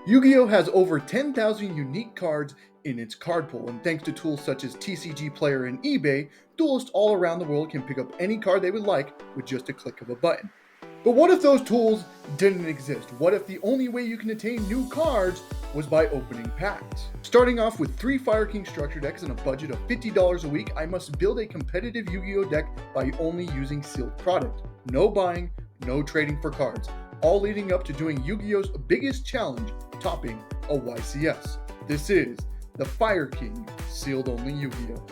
Yu-Gi-Oh has over 10,000 unique cards in its card pool, and thanks to tools such as TCG Player and eBay, duelists all around the world can pick up any card they would like with just a click of a button. But what if those tools didn't exist? What if the only way you can attain new cards was by opening packs? Starting off with 3 Fire King structure decks and a budget of $50 a week, I must build a competitive Yu-Gi-Oh deck by only using sealed product. No buying, no trading for cards, all leading up to doing Yu-Gi-Oh's biggest challenge, topping a YCS. This is the Fire King Sealed Only Yu-Gi-Oh!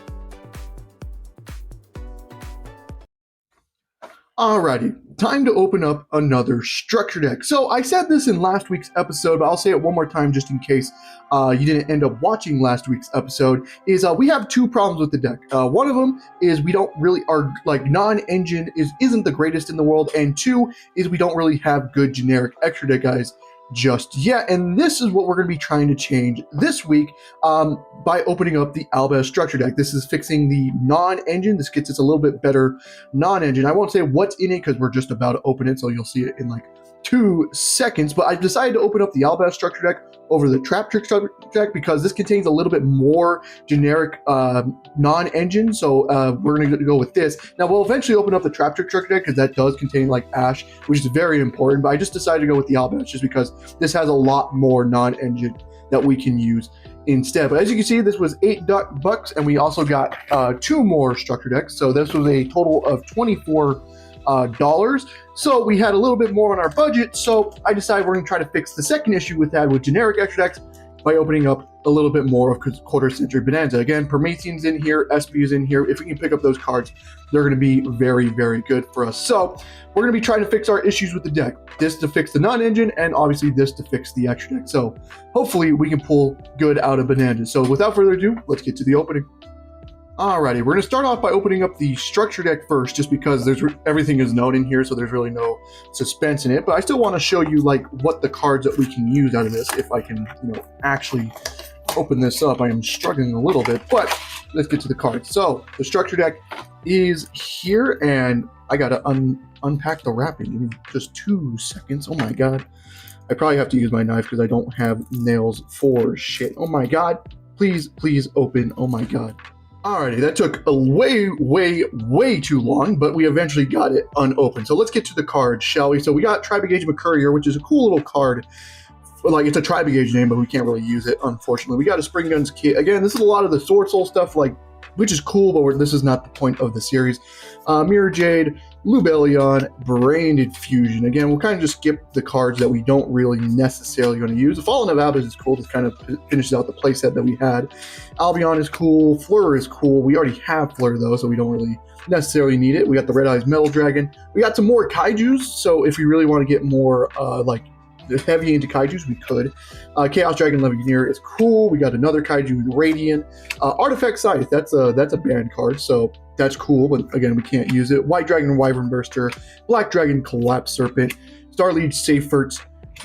Alrighty, time to open up another structure deck. So I said this in last week's episode, but I'll say it one more time just in case you didn't end up watching last week's episode, is we have 2 problems with the deck. One of them is we don't really, our non-engine isn't the greatest in the world, and 2 is we don't really have good generic extra deck guys just yet, and this is what we're going to be trying to change this week by opening up the Albaz structure deck. This is fixing the non-engine. This gets us a little bit better non-engine. I won't say what's in it because we're just about to open it, so you'll see it in like 2 seconds, but I've decided to open up the Albaz structure deck over the Trap Trick structure deck because this contains a little bit more generic non-engine, so we're going to go with this. Now, we'll eventually open up the Trap Trick structure deck because that does contain like Ash, which is very important, but I just decided to go with the Albaz just because this has a lot more non-engine that we can use instead. But as you can see, this was $8, and we also got 2 more structure decks, so this was a total of $24. So we had a little bit more on our budget, so I decided we're going to try to fix the second issue with that with generic extra decks by opening up a little bit more of Quarter Century Bonanza. Again, Promethean's in here, SP is in here. If we can pick up those cards, they're going to be very, very good for us. So we're going to be trying to fix our issues with the deck. This to fix the non-engine, and obviously this to fix the extra deck. So hopefully we can pull good out of Bonanza. So without further ado, let's get to the opening. Alrighty, we're going to start off by opening up the structure deck first, just because everything is known in here, so there's really no suspense in it. But I still want to show you like what the cards that we can use out of this, if I can, actually open this up. I am struggling a little bit, but let's get to the cards. So the structure deck is here, and I got to unpack the wrapping. Give me just 2 seconds. Oh my god, I probably have to use my knife because I don't have nails for shit. Oh my god, please open. Oh my god. Alrighty, that took a way too long, but we eventually got it unopened. So let's get to the cards, shall we? So we got Tri-Brigade Courier, which is a cool little card. Like, it's a Tri-Brigade name, but we can't really use it, unfortunately. We got a Spring Guns kit. Again, this is a lot of the Sword Soul stuff, which is cool, but this is not the point of the series. Mirror Jade, Lubellion, Branded Fusion. Again, we'll kind of just skip the cards that we don't really necessarily going to use. The Fallen of Albaz is cool. This kind of finishes out the playset that we had. Albion is cool. Fleur is cool. We already have Fleur, though, so we don't really necessarily need it. We got the Red Eyes Metal Dragon. We got some more Kaijus, so if we really want to get more, heavy into Kaijus, we could. Chaos Dragon Levianeer is cool. We got another Kaiju, Radiant. Artifact Scythe, that's a banned card, so that's cool, but again, we can't use it. White Dragon Wyvern Burster, Black Dragon Collapse Serpent, Starliege Seyferts,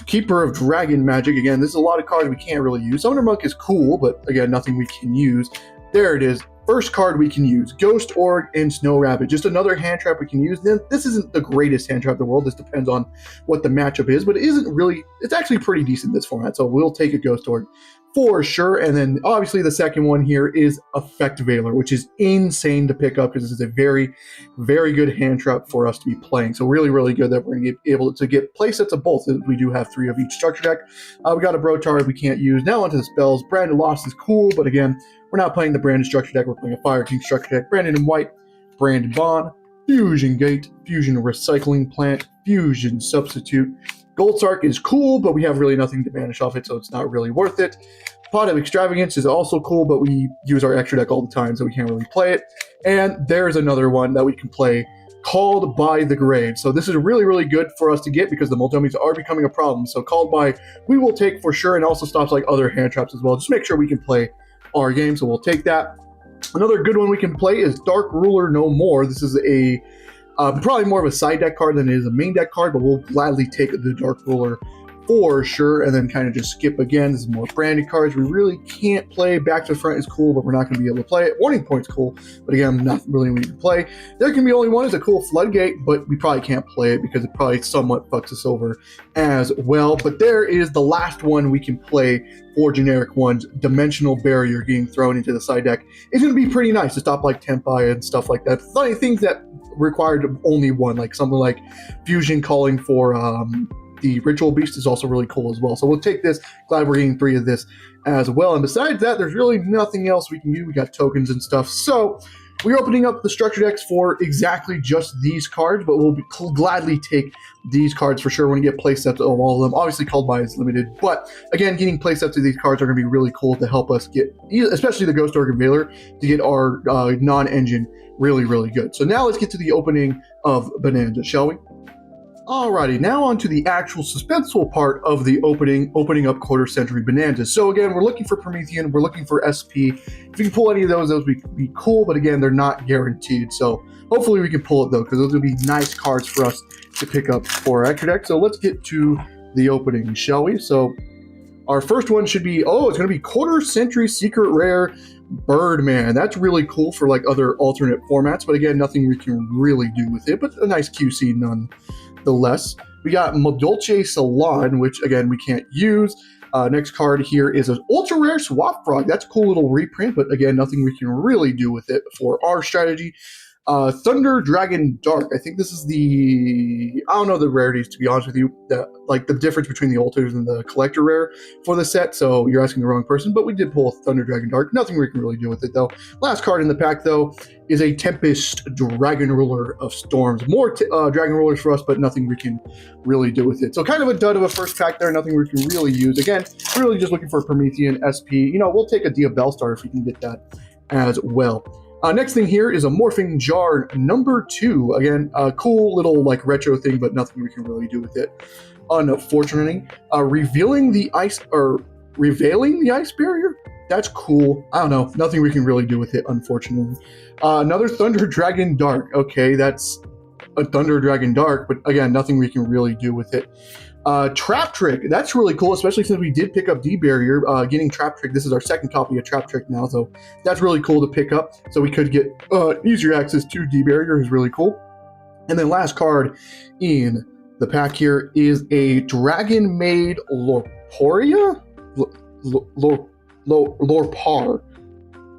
Keeper of Dragon Magic. Again, this is a lot of cards we can't really use. Summoner Monk is cool, but again, nothing we can use. There it is. First card we can use, Ghost Org and Snow Rabbit. Just another hand trap we can use. Then this isn't the greatest hand trap in the world. This depends on what the matchup is, but it's actually pretty decent in this format. So we'll take a Ghost Org for sure. And then obviously the second one here is Effect Veiler, which is insane to pick up because this is a very, very good hand trap for us to be playing. So really, really good that we're going to be able to get play sets of both. We do have 3 of each structure deck. We got a Brotar we can't use. Now onto the spells. Branded Lost is cool, but again, we're not playing the Branded structure deck. We're playing a Fire King structure deck. Branded in white, Branded Bond, Fusion Gate, Fusion Recycling Plant, Fusion Substitute. Gold Sark is cool, but we have really nothing to banish off it, so it's not really worth it. Pot of Extravagance is also cool, but we use our extra deck all the time, so we can't really play it. And there's another one that we can play, Called by the Grave. So this is really, really good for us to get because the multi-dummies are becoming a problem. So Called by, we will take for sure, and also stops like other hand traps as well. Just make sure we can play our game, so we'll take that. Another good one we can play is Dark Ruler No More. This is probably more of a side deck card than it is a main deck card, but we'll gladly take the Dark Ruler for sure, and then kind of just skip again. This is more branded cards. We really can't play. Back to Front is cool, but we're not going to be able to play it. Warning Point's cool, but again, not really we can play. There can be only one is a cool Floodgate, but we probably can't play it because it probably somewhat fucks us over as well. But there is the last one we can play for generic ones. Dimensional Barrier getting thrown into the side deck is going to be pretty nice to stop like Tempai and stuff like that. Funny things that required only one, like something like Fusion calling for the Ritual Beast is also really cool as well. So we'll take this. Glad we're getting 3 of this as well. And besides that, there's really nothing else we can do. We got tokens and stuff. So we're opening up the structure decks for exactly just these cards, but we'll gladly take these cards for sure when you get playsets of all of them. Obviously, Called By is limited, but again, getting playsets of these cards are going to be really cool to help us get, especially the Ghost Organ Veiler, to get our non-engine really, really good. So now let's get to the opening of Bonanza, shall we? Alrighty, now on to the actual suspenseful part of the opening up Quarter Century Bonanzas. So again, we're looking for Promethean, we're looking for SP. If you can pull any of those would be cool, but again, they're not guaranteed. So hopefully we can pull it though, because those would be nice cards for us to pick up for our extra deck. So let's get to the opening, shall we? So our first one should be, it's going to be Quarter Century Secret Rare Birdman. That's really cool for like other alternate formats, but again, nothing we can really do with it, but a nice QC nonetheless. We got Modolce Salon, which again, we can't use. Next card here is an ultra rare Swap Frog. That's a cool little reprint, but again, nothing we can really do with it for our strategy. Thunder Dragon Dark. I think this is I don't know the rarities, to be honest with you, like the difference between the alters and the collector rare for the set, so you're asking the wrong person, but we did pull Thunder Dragon Dark. Nothing we can really do with it though. Last card in the pack though is a Tempest Dragon Ruler of Storms. More Dragon Rulers for us, but nothing we can really do with it. So kind of a dud of a first pack there, nothing we can really use. Again, really just looking for Promethean, SP. We'll take a Diabellstar if we can get that as well. Next thing here is a Morphing Jar number 2. Again, a cool little like retro thing, but nothing we can really do with it. Unfortunately, Revealing the Ice Barrier. That's cool. I don't know. Nothing we can really do with it, unfortunately. Another Thunder Dragon Dark. Okay, that's a Thunder Dragon Dark, but again, nothing we can really do with it. Trap Trick, that's really cool, especially since we did pick up D-Barrier. Getting Trap Trick, this is our second copy of Trap Trick now, so that's really cool to pick up. So we could get easier access to D-Barrier, is really cool. And then last card in the pack here is a Dragon Maid Lorporia? Lorpar.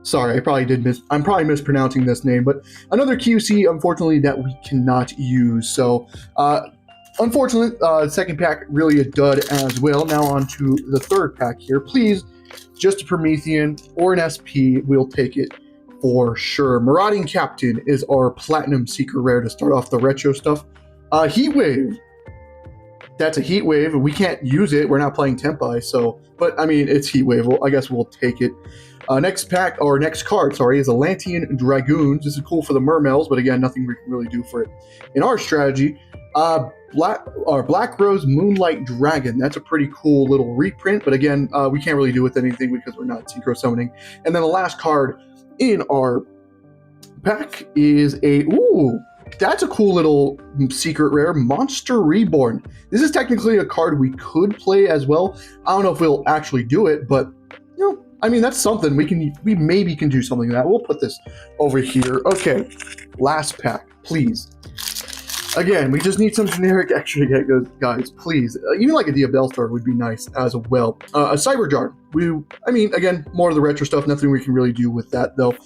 Sorry, I'm probably mispronouncing this name, but another QC, unfortunately, that we cannot use. So, unfortunately, second pack really a dud as well. Now on to the third pack here. Please, just a Promethean or an SP, we'll take it for sure. Marauding Captain is our Platinum Secret Rare to start off the retro stuff. Heat Wave. That's a Heat Wave. We can't use it. We're not playing Tempai, so, but I mean, it's Heat Wave. I guess we'll take it. Next card, is Atlantean Dragoons. This is cool for the Mermels, but again, nothing we can really do for it. In our strategy, Black Rose Moonlight Dragon. That's a pretty cool little reprint, but again, we can't really do with anything because we're not synchro summoning. And then the last card in our pack is that's a cool little secret rare, Monster Reborn. This is technically a card we could play as well. I don't know if we'll actually do it, but I mean, that's something we maybe can do something like that. We'll put this over here. Okay, last pack, please. Again, we just need some generic extra guys, please. Even like a Diabellstar would be nice as well. A Cyber Jar. Again, more of the retro stuff. Nothing we can really do with that though.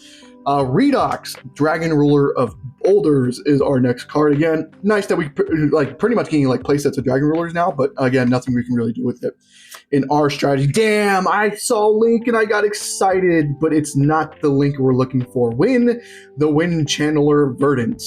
Redox, Dragon Ruler of Boulders is our next card. Again, nice that we pretty much getting like playsets of Dragon Rulers now, but again, nothing we can really do with it. In our strategy, damn, I saw Link and I got excited, but it's not the Link we're looking for. The Wind Channeler Verdant.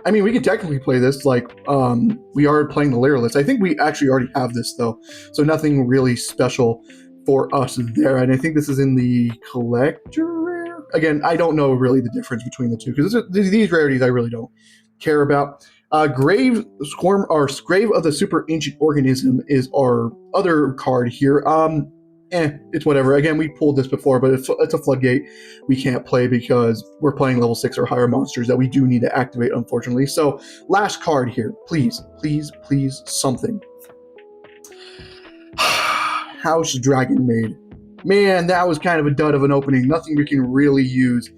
I mean, we can technically play this we are playing the layer list. I think we actually already have this though, so nothing really special for us there. And I think this is in the collector rare. Again, I don't know really the difference between the two because these rarities I really don't care about. Grave of the Super Ancient Organism is our other card here. It's whatever. Again, we pulled this before, but it's a Floodgate we can't play because we're playing level 6 or higher monsters that we do need to activate, unfortunately. So, last card here. Please, please, please, something. House Dragon Maid. Man, that was kind of a dud of an opening. Nothing we can really use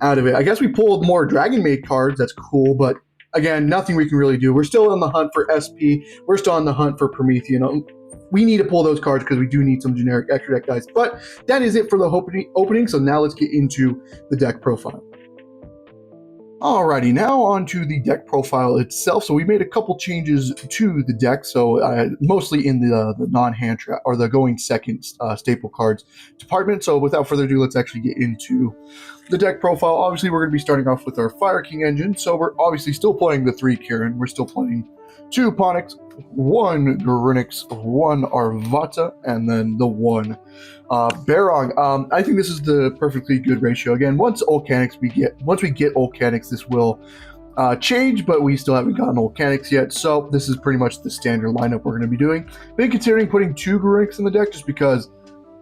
out of it. I guess we pulled more Dragon Maid cards. That's cool, but again, nothing we can really do. We're still on the hunt for SP. We're still on the hunt for Promethean. We need to pull those cards because we do need some generic extra deck guys. But that is it for the opening. So now let's get into the deck profile. Alrighty, now on to the deck profile itself. So we made a couple changes to the deck, so mostly in the non-hand trap or the going second staple cards department. So without further ado, let's actually get into the deck profile. Obviously, we're going to be starting off with our Fire King engine. So we're obviously still playing the 3 Kirin. We're still playing 2 Ponix, 1 Grinix, 1 Arvata, and then the 1 Barong. I think this is the perfectly good ratio. Again, once we get Volcanics, this will change, but we still haven't gotten Volcanics yet. So this is pretty much the standard lineup we're going to be doing. Been considering putting 2 Grinix in the deck just because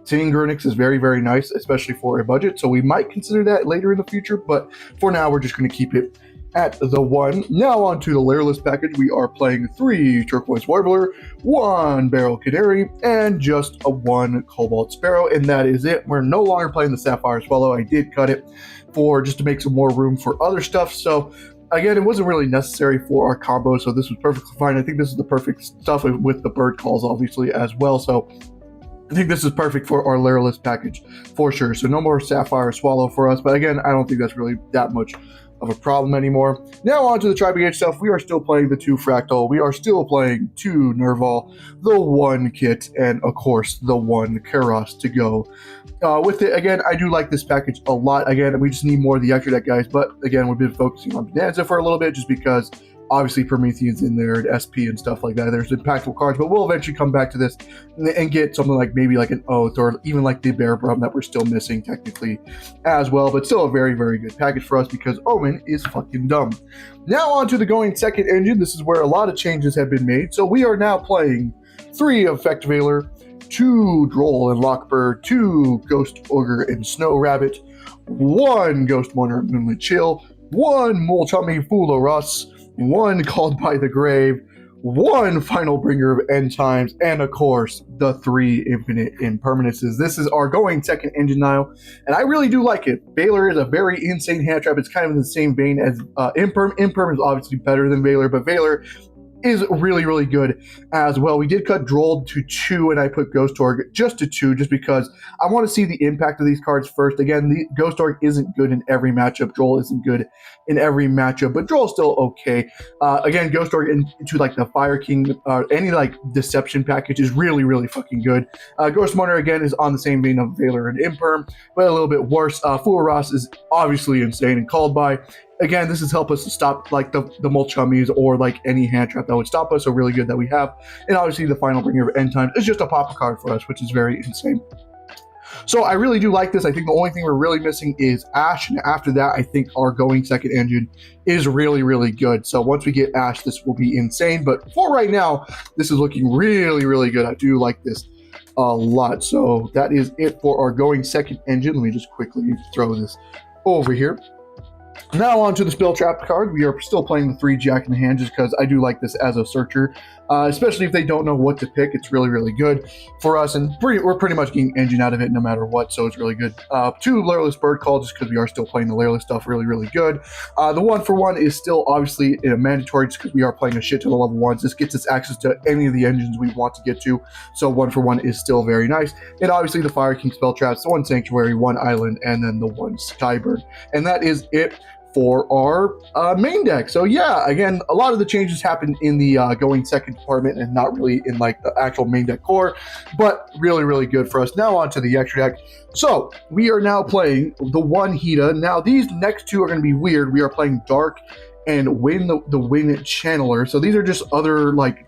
seeing Grinix is very, very nice, especially for a budget. So we might consider that later in the future, but for now, we're just going to keep it at the 1. Now on to the Lairless package. We are playing 3 Turquoise Warbler, 1 Barrel Canary, and just a 1 Cobalt Sparrow, and that is it. We're no longer playing the Sapphire Swallow. I did cut it for just to make some more room for other stuff. So again, it wasn't really necessary for our combo, so this was perfectly fine. I think this is the perfect stuff with the bird calls, obviously, as well. So I think this is perfect for our Lairless package for sure. So no more Sapphire Swallow for us, but again, I don't think that's really that much of a problem anymore. Now on to the Tri-Brigade stuff. We are still playing the 2 Fractal. We are still playing 2 Nerval, the 1 Kit, and of course the 1 Karos to go with it. Again, I do like this package a lot. Again, we just need more of the extra deck guys, but again, we've been focusing on Bonanza for a little bit just because obviously Promethean's in there, and SP and stuff like that. There's impactful cards, but we'll eventually come back to this and get something like maybe like an Oath or even like the Bear Brum that we're still missing technically as well, but still a very, very good package for us because Omen is fucking dumb. Now on to the going second engine. This is where a lot of changes have been made. So we are now playing 3 Effect Veiler, 2 Droll and Lockbird, 2 Ghost Ogre and Snow Rabbit, 1 Ghost Mourner and Moonlit Chill, 1 Molchami Fulo Russ, 1 Called by the Grave, 1 Final Bringer of End Times, and of course, the 3 Infinite Impermanences. This is our going second engine now, and I really do like it. Veiler is a very insane hand trap. It's kind of in the same vein as Imperm. Imperm is obviously better than Veiler, but Veiler is really, really good as well. We did cut Droll to 2, and I put Ghost Org just to 2, just because I want to see the impact of these cards first. Again, the Ghost Org isn't good in every matchup. Droll isn't good in every matchup, but Droll's still okay. Again, Ghost Org into like the Fire King, any like Deception package is really, really fucking good. Ghost Mourner, again, is on the same vein of Veiler and Imperm, but a little bit worse. Fool Ross is obviously insane and Called by. Again, this has helped us to stop like the Molchummies or like any hand trap that would stop us, so really good that we have. And obviously the Final Bringer of End Times is just a pop card for us, which is very insane. So I really do like this. I think the only thing we're really missing is Ash, and after that, I think our going second engine is really, really good. So once we get Ash, this will be insane. But for right now, this is looking really, really good. I do like this a lot. So that is it for our going second engine. Let me just quickly throw this over here. Now on to the Spell Trap card. We are still playing the 3 Jack in the Hand just because I do like this as a searcher, especially if they don't know what to pick. It's really, really good for us, and we're pretty much getting engine out of it no matter what, so it's really good. 2 Lairless Bird Call just because we are still playing the Lairless stuff, really, really good. The 1-for-1 is still obviously mandatory just because we are playing a shit ton of level 1s. This gets us access to any of the engines we want to get to, so 1-for-1 is still very nice. And obviously the Fire King Spell Traps, the 1 Sanctuary, 1 Island, and then the 1 Skybird. And that is it for our main deck. So yeah, again, a lot of the changes happened in the going second department and not really in like the actual main deck core, but really, really good for us. Now on to the extra deck. So we are now playing the 1 Hida. Now these next 2 are going to be weird. We are playing Dark and Win the Win Channeler. So these are just other like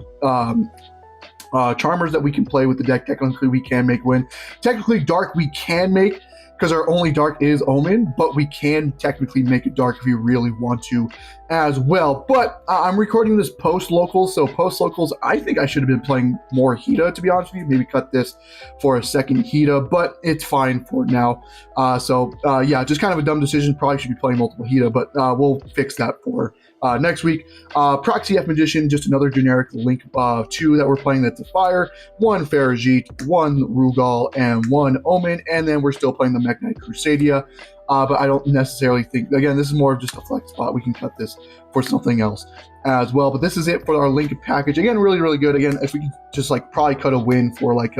charmers that we can play with the deck. Technically we can make Win. Technically Dark we can make, because our only Dark is Omen, but we can technically make it Dark if we really want to as well. But I'm recording this post locals, so post locals, I think I should have been playing more Hita, to be honest with you. Maybe cut this for a second Hita, but it's fine for now. Yeah, just kind of a dumb decision. Probably should be playing multiple Hita, but we'll fix that for next week. Proxy F Magician, just another generic Link 2 that we're playing that's a fire. 1 Farajit, 1 Rugal, and 1 Omen, and then we're still playing the Mech Knight Crusadia. But I don't necessarily think, again, this is more of just a flex spot. We can cut this for something else as well. But this is it for our Link package. Again, really, really good. Again, if we could just like probably cut a win for like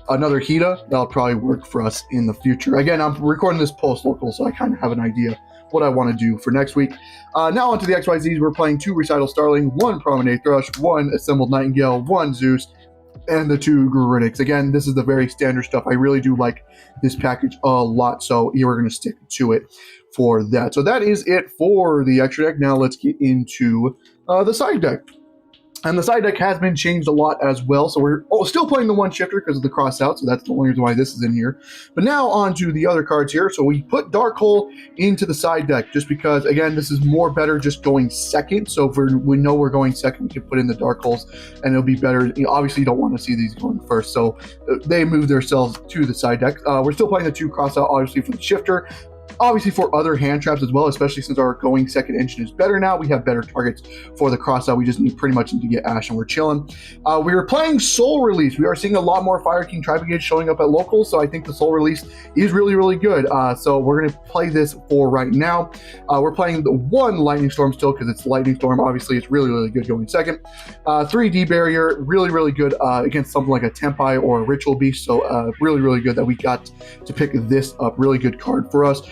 another Hita, that'll probably work for us in the future. Again, I'm recording this post-local, so I kind of have an idea what I want to do for next week. Now onto the XYZs. We're playing 2 Recital Starling, 1 Promenade Thrush, 1 Assembled Nightingale, 1 Zeus, and the 2 Grunix. Again, this is the very standard stuff. I really do like this package a lot, so we're going to stick to it for that. So that is it for the extra deck. Now let's get into the side deck. And the side deck has been changed a lot as well. So we're still playing the 1 shifter because of the cross out. So that's the only reason why this is in here. But now on to the other cards here. So we put Dark Hole into the side deck just because, again, this is more better just going second. So if we know we're going second, we can put in the Dark Holes and it'll be better. Obviously, you don't want to see these going first. So they move themselves to the side deck. We're still playing the 2 cross out, obviously, for the shifter. Obviously for other hand traps as well, especially since our going second engine is better now. We have better targets for the crossout. We just pretty much need to get Ash and we're chilling. We are playing Soul Release. We are seeing a lot more Fire King Tri-Brigade showing up at locals, so I think the Soul Release is really, really good. So we're going to play this for right now. We're playing the 1 Lightning Storm still because it's Lightning Storm. Obviously, it's really, really good going second. 3 D-Barrier, really, really good against something like a Tempai or a Ritual Beast. So really, really good that we got to pick this up. Really good card for us.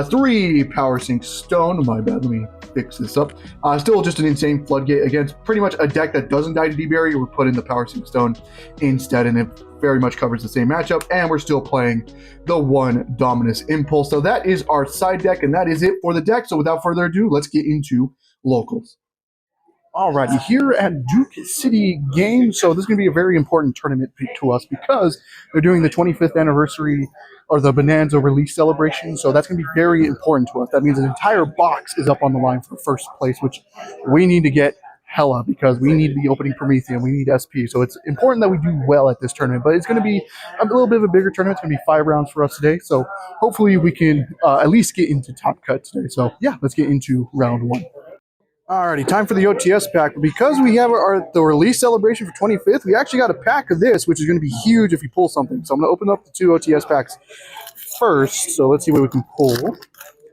3 Power Sink Stone. My bad, let me fix this up. Still just an insane Floodgate against pretty much a deck that doesn't die to D-Barrier. We put in the Power Sink Stone instead, and it very much covers the same matchup. And we're still playing the 1 Dominus Impulse. So that is our side deck, and that is it for the deck. So without further ado, let's get into locals. Alrighty, here at Duke City Games, so this is going to be a very important tournament to us because they're doing the 25th anniversary or the Bonanza release celebration, so that's going to be very important to us. That means an entire box is up on the line for first place, which we need to get hella because we need to be opening Promethean, we need SP, so it's important that we do well at this tournament, but it's going to be a little bit of a bigger tournament. It's going to be 5 rounds for us today, so hopefully we can at least get into top cut today. So yeah, let's get into round 1. Alrighty, time for the OTS pack. Because we have the release celebration for 25th, we actually got a pack of this, which is going to be huge if we pull something. So I'm going to open up the 2 OTS packs first. So let's see what we can pull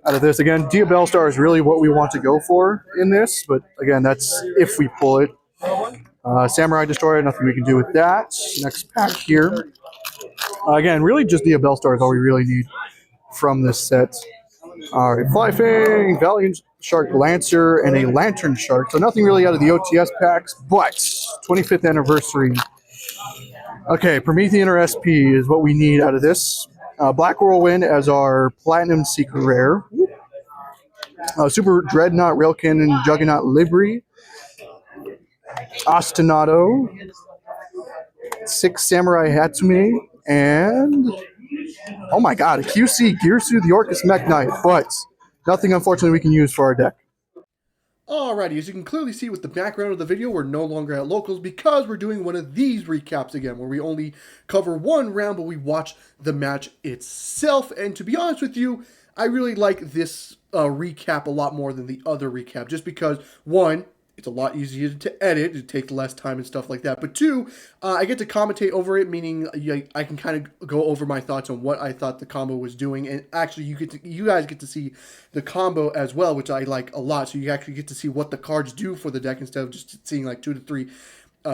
out of this. Again, Diabell Star is really what we want to go for in this, but again, that's if we pull it. Samurai Destroyer, nothing we can do with that. Next pack here. Again, really just Diabell Star is all we really need from this set. All right, Fly Fang, Valiant Shark Lancer, and a Lantern Shark. So nothing really out of the OTS packs, but 25th anniversary. Okay, Promethean or SP is what we need out of this. Black Whirlwind as our Platinum Seeker Rare. Super Dreadnought Railcannon Juggernaut Livery. Ostinato. 6 Samurai Hatsume. And oh my god, a QC Gearsu the Orcus Mech Knight, but nothing unfortunately we can use for our deck. Alrighty, as you can clearly see with the background of the video, we're no longer at locals because we're doing one of these recaps again, where we only cover 1 round, but we watch the match itself. And to be honest with you, I really like this recap a lot more than the other recap, just because, 1, it's a lot easier to edit, it takes less time and stuff like that. But 2, I get to commentate over it, meaning I can kind of go over my thoughts on what I thought the combo was doing. And actually, you guys get to see the combo as well, which I like a lot. So you actually get to see what the cards do for the deck instead of just seeing like 2 to 3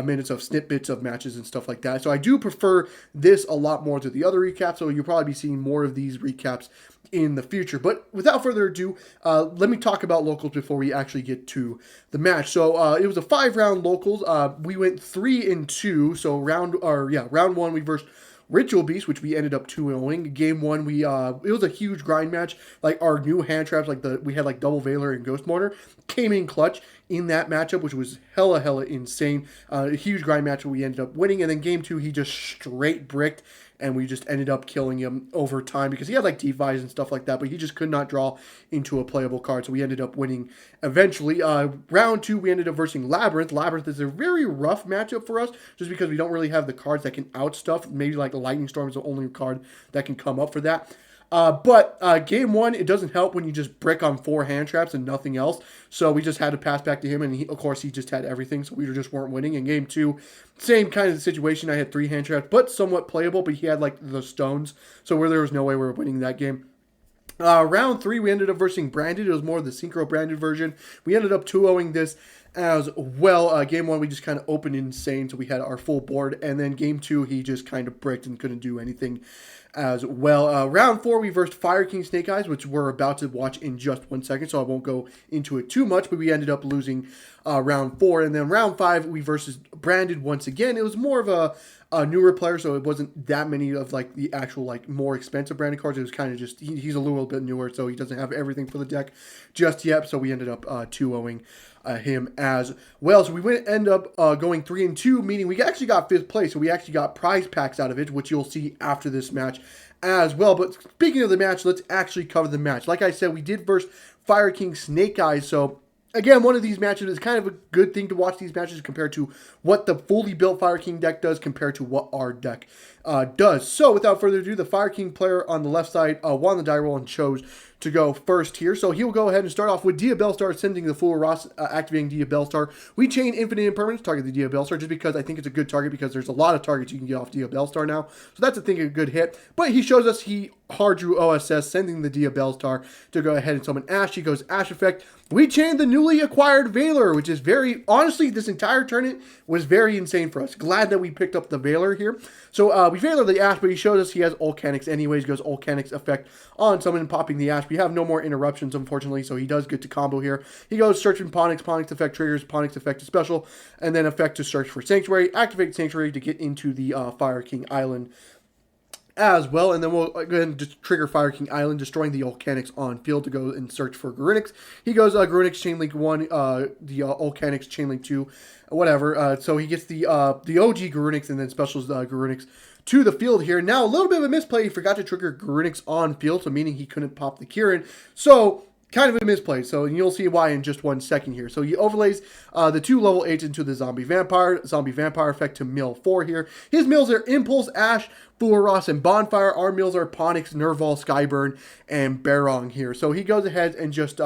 minutes of snippets of matches and stuff like that. So I do prefer this a lot more to the other recaps, so you'll probably be seeing more of these recaps in the future. But without further ado, let me talk about locals before we actually get to the match. So it was a 5-round locals. We went 3-2. So round 1 we versed Ritual Beast, which we ended up 2-0ing. Game 1, it was a huge grind match. Like our new hand traps, we had like Double Veiler and Ghost Mortar, came in clutch in that matchup, which was hella insane. A huge grind match where we ended up winning. And then Game 2, he just straight bricked and we just ended up killing him over time because he had like devies and stuff like that, but he just could not draw into a playable card, so we ended up winning eventually. Round 2, we ended up versing Labyrinth. Labyrinth is a very rough matchup for us just because we don't really have the cards that can outstuff. Maybe like Lightning Storm is the only card that can come up for that. But game 1, it doesn't help when you just brick on 4 hand traps and nothing else. So we just had to pass back to him, and of course, he just had everything, so we just weren't winning. In game 2, same kind of situation. I had 3 hand traps, but somewhat playable, but he had like the stones, so where there was no way we were winning that game. Round 3, we ended up versing Branded. It was more of the Synchro Branded version. We ended up 2-0ing this as well. Game 1, we just kind of opened insane, so we had our full board. And then game 2, he just kind of bricked and couldn't do anything as well. Round 4, we versed Fire King Snake Eyes, which we're about to watch in just 1 second, so I won't go into it too much, but we ended up losing round 4. And then round 5, we versus Branded once again. It was more of a newer player, so it wasn't that many of like the actual like more expensive branded cards. It was kind of just he's a little bit newer, so he doesn't have everything for the deck just yet. So we ended up 2-0ing him as well. So we end up going 3-2, meaning we actually got 5th place. So we actually got prize packs out of it, which you'll see after this match as well. But speaking of the match, let's actually cover the match. Like I said, we did verse Fire King Snake Eyes, so again, one of these matches is kind of a good thing to watch these matches compared to what the fully built Fire King deck does compared to what our deck does. So without further ado, the Fire King player on the left side won the die roll and chose to go first here. So he'll go ahead and start off with Dia Bellstar, sending the Fool Ross, activating Dia Bellstar. We chain Infinite Impermanence, target the Dia Bellstar, just because I think it's a good target because there's a lot of targets you can get off Dia Bellstar now. So that's, I think, a good hit. But he shows us he hard drew OSS, sending the Dia Bellstar to go ahead and summon Ash. He goes Ash effect. We chained the newly acquired Veiler, which is very, honestly, this entire tournament was very insane for us. Glad that we picked up the Veiler here. So we Veiler the Ash, but he shows us he has Volcanics anyways. Goes Volcanics effect on summon and popping the Ash. We have no more interruptions, unfortunately, so he does get to combo here. He goes searching Ponix. Ponix effect triggers. Ponix effect is special. And then effect to search for Sanctuary. Activate Sanctuary to get into the Fire King Island as well, and then we'll go ahead and just trigger Fire King Island, destroying the Volcanics on field to go and search for Garunix. He goes Garunix Chainlink 1, the Volcanics Chainlink 2, whatever. So he gets the OG Garunix and then specials Garunix to the field here. Now, a little bit of a misplay. He forgot to trigger Garunix on field, so meaning he couldn't pop the Kirin. So kind of a misplay, so you'll see why in just 1 second here. So he overlays the 2 level 8s into the Zombie Vampire effect to mill 4 here. His mills are Impulse, Ash, Fool Ross, and Bonfire. Our mills are Ponix, Nerval, Skyburn, and Barong here. So he goes ahead and just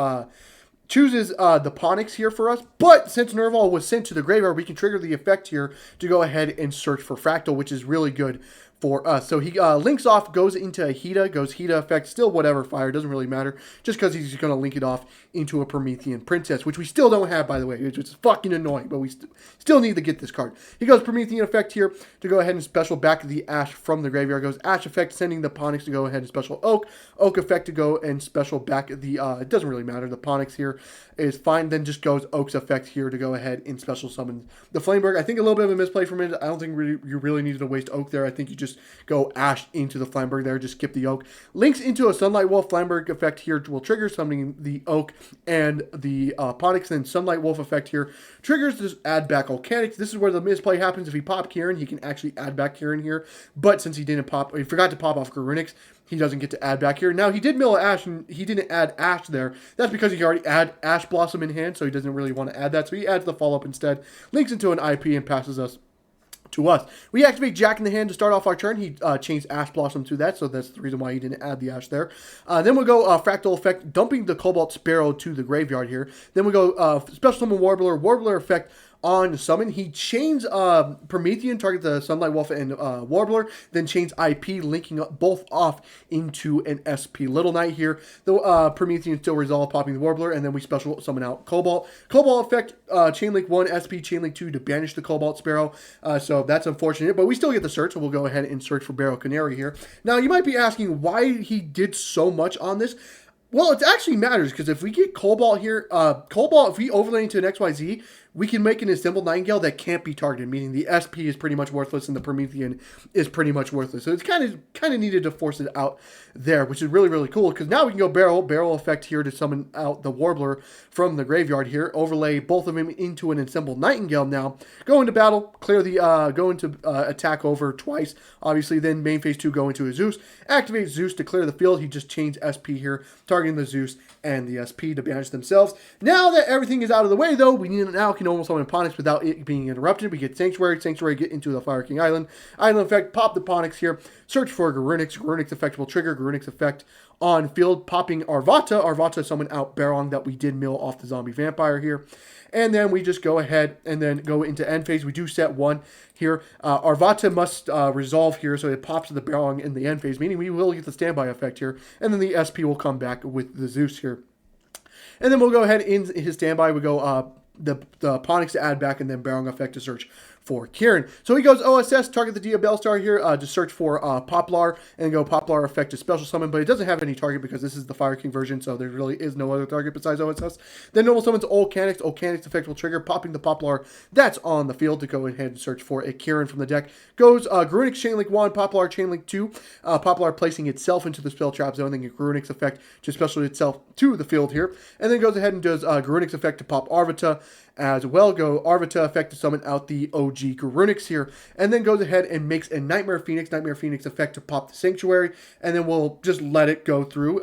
chooses the Ponix here for us, but since Nerval was sent to the graveyard, we can trigger the effect here to go ahead and search for Fractal, which is really good for us. So he links off, goes into Hida, goes Hida effect, still whatever fire, doesn't really matter, just because he's going to link it off into a Promethean Princess, which we still don't have, by the way, which is fucking annoying, but we still need to get this card. He goes Promethean effect here to go ahead and special back the Ash from the graveyard, goes Ash effect, sending the Ponix to go ahead and special Oak effect to go and special back the, it doesn't really matter, the Ponix here is fine, then just goes Oak's effect here to go ahead and special summon the Flameberg. I think a little bit of a misplay from it. I don't think you really needed to waste Oak there. I think you just go Ash into the Flameberg there, just skip the Oak. Links into a Sunlight Wolf. Flameberg effect here will trigger, summoning the Oak and the Ponix. Then Sunlight Wolf effect here triggers, just add back Volcanics. This is where the misplay happens. If he pop Kirin, he can actually add back Kirin here, but since he forgot to pop off Garunix, he doesn't get to add back here. Now, he did mill Ash, and he didn't add Ash there. That's because he already had Ash Blossom in hand, so he doesn't really want to add that. So he adds the follow-up instead, links into an IP, and passes us to us. We activate Jack in the Hand to start off our turn. He changed Ash Blossom to that, so that's the reason why he didn't add the Ash there. Then we'll go Fractal effect, dumping the Cobalt Sparrow to the graveyard here. Then we go Special Summon Warbler effect on summon. He chains Promethean, target the Sunlight Wolf and Warbler, then chains IP, linking up both off into an SP Little Knight here. The Promethean still resolve, popping the Warbler, and then we special summon out Cobalt. Cobalt effect, Chainlink 1, SP, Chainlink 2 to banish the Cobalt Sparrow. So that's unfortunate, but we still get the search, so we'll go ahead and search for Barrow Canary here. Now, you might be asking why he did so much on this. Well, it actually matters, because if we get Cobalt here, Cobalt, if we overlay into an XYZ, we can make an assembled Nightingale that can't be targeted, meaning the SP is pretty much worthless and the Promethean is pretty much worthless. So it's kind kind of needed to force it out there, which is really, really cool, because now we can go barrel effect here to summon out the Warbler from the graveyard here, overlay both of them into an assembled Nightingale now, go into battle, clear the, go into attack over twice, obviously, then main phase 2 go into a Zeus, activate Zeus to clear the field, he just changed SP here, targeting the Zeus and the SP to banish themselves. Now that everything is out of the way, though, we now can almost summon Ponix without it being interrupted. We get Sanctuary, get into the Fire King Island effect, pop the Ponix here, search for Garunix effect will trigger Garunix effect on field, popping Arvata summon out Barong that we did mill off the zombie vampire here. And then we just go ahead and then go into end phase. We do set 1 here. Arvata must resolve here, so it pops the Barong in the end phase, meaning we will get the standby effect here. And then the SP will come back with the Zeus here. And then we'll go ahead in his standby. We go the Ponix to add back, and then Barong effect to search for Kieran. So he goes OSS, target the Diabell Star here to search for Poplar, and go Poplar effect to special summon, but it doesn't have any target because this is the Fire King version, so there really is no other target besides OSS. Then normal summons Olcanix effect will trigger, popping the Poplar that's on the field to go ahead and search for a Kieran from the deck. Goes Garunix Chainlink 1, Poplar Chainlink 2, Poplar placing itself into the spell trap zone, then Garunix effect to special itself to the field here, and then goes ahead and does Garunix effect to pop Arvata, as well. Go Arvata effect to summon out the OG Garunix here, and then goes ahead and makes a Nightmare Phoenix effect to pop the Sanctuary, and then we'll just let it go through.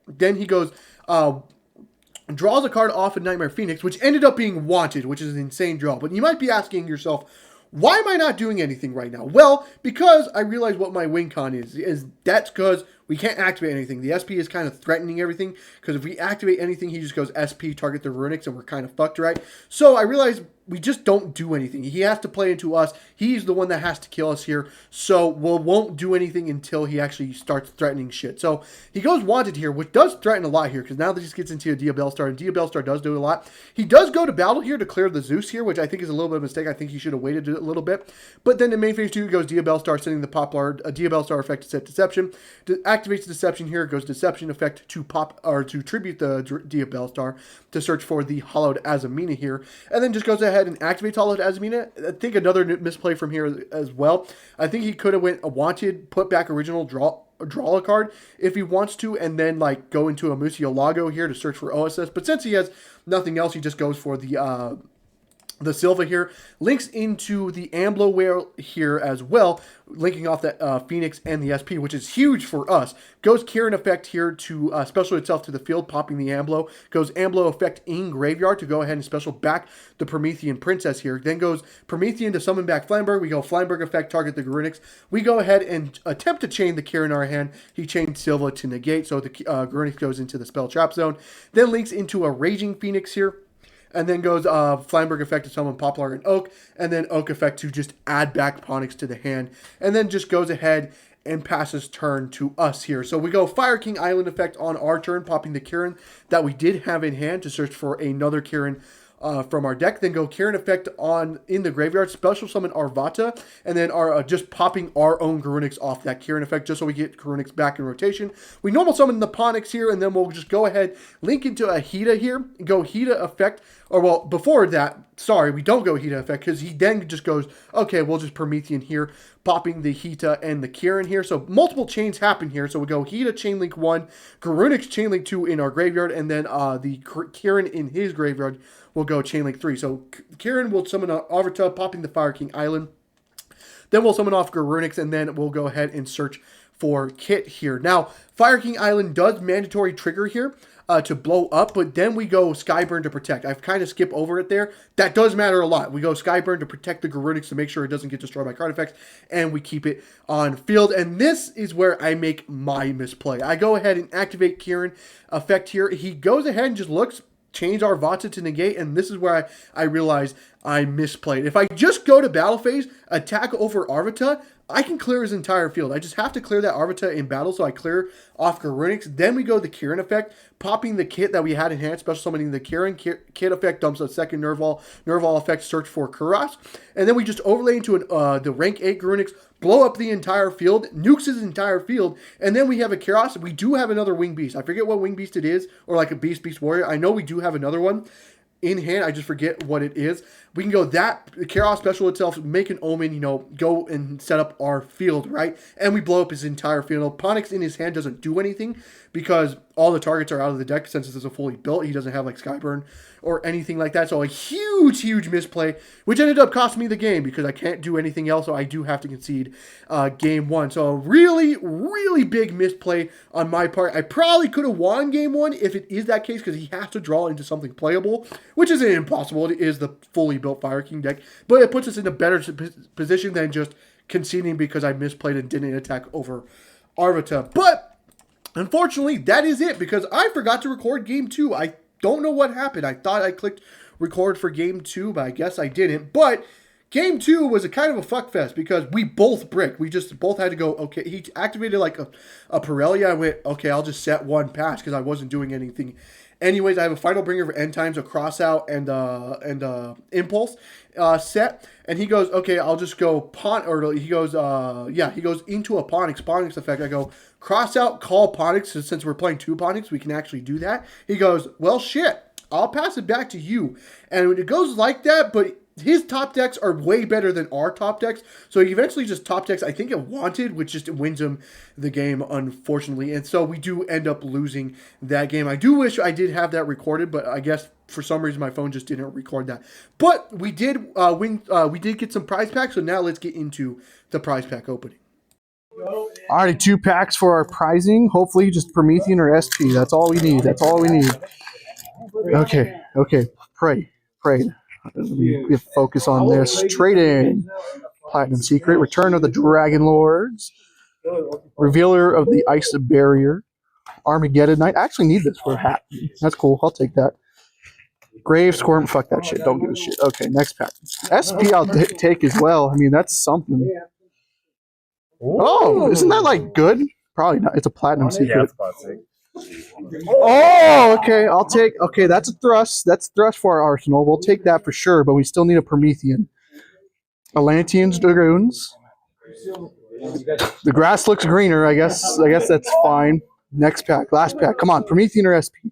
Then he goes, draws a card off of Nightmare Phoenix, which ended up being Wanted, which is an insane draw. But you might be asking yourself, why am I not doing anything right now? Well, because I realize what my win con is that's because we can't activate anything. The SP is kind of threatening everything, because if we activate anything, he just goes SP, target the Runix, and we're kind of fucked, right? So I realized we just don't do anything. He has to play into us. He's the one that has to kill us here, so we won't do anything until he actually starts threatening shit. So he goes Wanted here, which does threaten a lot here, because now this gets into a Diabell Star, and Diabell Star does do a lot. He does go to battle here to clear the Zeus here, which I think is a little bit of a mistake. I think he should have waited a little bit. But then in main phase 2, goes Diabell Star, sending the Poplar, a Diabell Star effect to set Deception. Activates Deception here, goes Deception effect to pop, or to tribute the Diabell Star to search for the Hollowed Azamina here, and then just goes ahead and activates Hollowed Azamina. I think another misplay from here as well. I think he could have went a Wanted, put back original, draw a card if he wants to, and then like go into a Museo Lago here to search for OSS. But since he has nothing else, he just goes for the Silva here, links into the Amblo Whale here as well, linking off that Phoenix and the SP, which is huge for us. Goes Kieran effect here to special itself to the field, popping the Amblo. Goes Amblo effect in graveyard to go ahead and special back the Promethean Princess here. Then goes Promethean to summon back Flamberg. We go Flamberg effect, target the Garunix. We go ahead and attempt to chain the Kieran in our hand. He chained Silva to negate, so the Garunix goes into the spell trap zone. Then links into a Raging Phoenix here, and then goes Flamberg effect to summon Poplar and Oak, and then Oak effect to just add back Ponix to the hand, and then just goes ahead and passes turn to us here. So we go Fire King Island effect on our turn, popping the Kieran that we did have in hand to search for another Kieran from our deck. Then go Kieran effect on in the graveyard, special summon Arvata, and then just popping our own Garunix off that Kieran effect just so we get Garunix back in rotation. We normal summon the Ponix here, and then we'll just go ahead, link into a Hita here, go Hita effect, or well, before that, sorry, we don't go Hita effect, because he then just goes, okay, we'll just Promethean here, popping the Hita and the Kieran here. So multiple chains happen here. So we go Hita Chainlink 1, Garunix Chainlink 2 in our graveyard, and then the Kieran in his graveyard will go Chainlink 3. So Kieran will summon Arvata, popping the Fire King Island. Then we'll summon off Garunix, and then we'll go ahead and search for Kit here. Now, Fire King Island does mandatory trigger here to blow up, but then we go Skyburn to protect. I've kind of skipped over it there. That does matter a lot. We go Skyburn to protect the Garunix to make sure it doesn't get destroyed by card effects, and we keep it on field. And this is where I make my misplay. I go ahead and activate Kieran effect here. He goes ahead and just looks, change Arvata to negate, and this is where I realize I misplayed. If I just go to battle phase, attack over Arvata, I can clear his entire field. I just have to clear that Arvata in battle, so I clear off Garunix. Then we go the Kieran effect, popping the Kit that we had in hand, special summoning the Kieran. Kit effect dumps a second Nerval effect, search for Kuras. And then we just overlay into the rank 8 Garunix, blow up the entire field, nukes his entire field, and then we have a Kuras. We do have another Wing Beast. I forget what Wing Beast it is, or like a Beast Warrior. I know we do have another one in hand. I just forget what it is. we can go that Chaos special itself, make an Omen, you know, go and set up our field, right? And we blow up his entire field. Ponix in his hand doesn't do anything because all the targets are out of the deck since this is a fully built. He doesn't have like Skyburn or anything like that. So a huge misplay, which ended up costing me the game because I can't do anything else. So I do have to concede game one. So a really big misplay on my part. I probably could have won game one if it is that case because he has to draw into something playable, which isn't impossible. It is the fully built Fire King deck, but it puts us in a better position than just conceding because I misplayed and didn't attack over Arvita. But unfortunately, that is it because I forgot to record game two. I don't know what happened. I thought I clicked record for game two, but I guess I didn't. But game two was a kind of a fuck fest because we both bricked. We just both had to go, okay. He activated like a Pirelli. I went, okay, I'll just set one pass because I wasn't doing anything. Anyways, I have a Final Bringer of End Times, a Cross Out, and Impulse set. And he goes, okay, I'll just go he goes into a Ponix effect. I go, Cross Out, call Ponix. Since we're playing two Ponix, we can actually do that. He goes, well, shit, I'll pass it back to you. And it goes like that, but his top decks are way better than our top decks. So he eventually just top decks, I think it Wanted, which just wins him the game, unfortunately. And so we do end up losing that game. I do wish I did have that recorded, but I guess for some reason my phone just didn't record that. But we did win. We did get some prize packs. So now let's get into the prize pack opening. Alrighty, 2 packs for our prizing. Hopefully just Promethean or SP. That's all we need. That's all we need. Okay. Pray. We focus on this. Trading. Platinum Secret. Return of the Dragon Lords. Revealer of the Ice Barrier. Armageddon Knight. I actually need this for a hat. That's cool. I'll take that. Grave Squirm. Fuck that shit. Don't give a shit. Okay, next pack. SP I'll take as well. I mean, that's something. Oh, isn't that like good? Probably not. It's a Platinum Secret. Oh, okay. I'll take. Okay, that's a thrust. That's thrust for our arsenal. We'll take that for sure. But we still need a Promethean. Atlanteans, Dragoons. The grass looks greener. I guess that's fine. Next pack, last pack. Come on, Promethean or SP.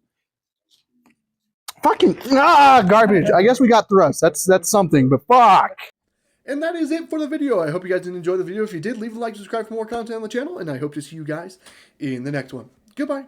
Fucking garbage. I guess we got thrust. That's something. But fuck. And that is it for the video. I hope you guys did enjoy the video. If you did, leave a like, subscribe for more content on the channel, and I hope to see you guys in the next one. Goodbye.